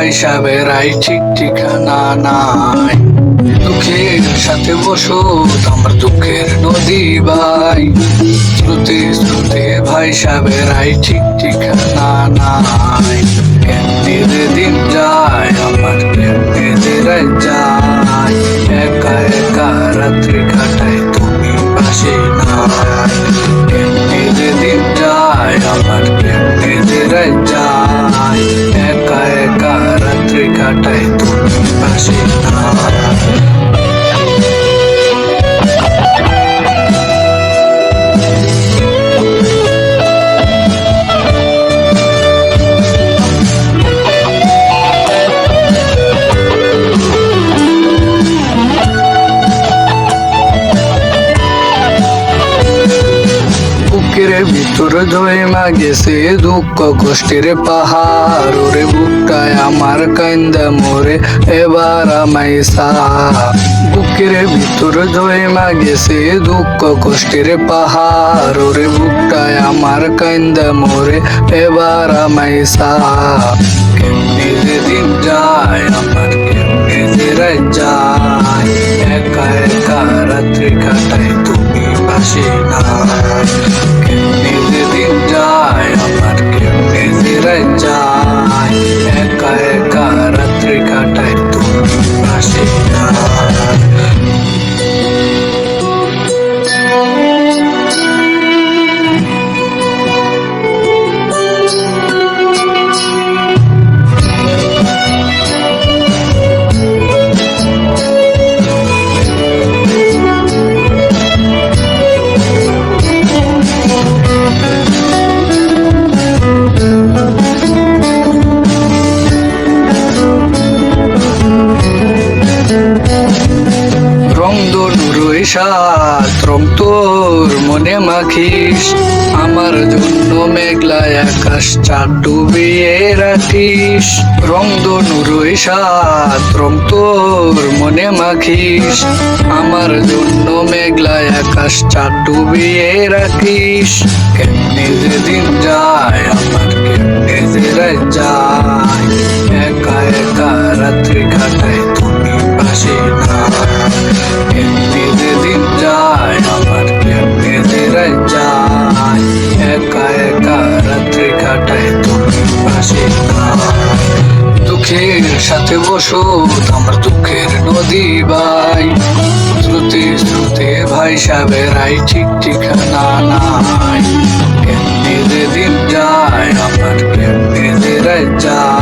ভাইসা বেড়াই ঠিক ঠিকানা নাই। দুঃখের সাথে বসো আমার দুঃখের নদী ভাই, স্রোতে স্রোতে ভাইসা বেড়াই ঠিক ঠিকানা নাই। কেমনে যে দিন যায় আমার, কেমনে যে রাত যায়, একা একা রাত্রি কাটাই তুমি পাশে নাই। কেমনে যে দিন যায় আমার, কেমনে যে রাত যায়, একা একা রাত্রি কাটাই তুমি পাশে নাই। বুকের ভিতর ধইমা গেছে দুঃখ কষ্টের পাহাড়, ওরে বুকটায় আমার কান্দা মোরে এবার আমায় সারা। বুকের ভিতর ধইমা গেছে দুঃখ কষ্টের পাহাড়, ওরে বুকটায় আমার কান্দা মোরে এবার আমায় সারা। কেমনে যে দিন যায় আমার, কেমনে যে রাত যায়, একা একা রাত্রি কাটাই তুমি পাশে নাই। কেমনে যে দিন যায় আমার, কেমনে যে রাত যায়, একা একা রাত্রি কাটাই তুমি পাশে নাই। সাত রং তোর মনে মাখিস, আমার জন্য মেঘলা আকাশ চাঁদ ডুবিয়ে রাখিস। রং ধনুরই সাত রং তোর মনে মাখিস, আমার জন্য মেঘলা আকাশ চাঁদ ডুবিয়ে রাখিস। কেমনে যে দিন যায় আমার, কেমনে যে রাত যায়, একা একা রাত্রি কাটাই তুমি পাশে নাই। কেমনে যে দিন যায় আমার, কেমনে যে রাত যায়, একা একা রাত্রি কাটাই তুমি পাশে নাই। দুঃখের সাথে বসো আমার দুঃখের নদী ভাই, স্রোতে স্রোতে ভাইসা বেড়াই ঠিক ঠিকানা নাই। কেমনে যে দিন যায় আমার, কেমনে যে রাত যায়,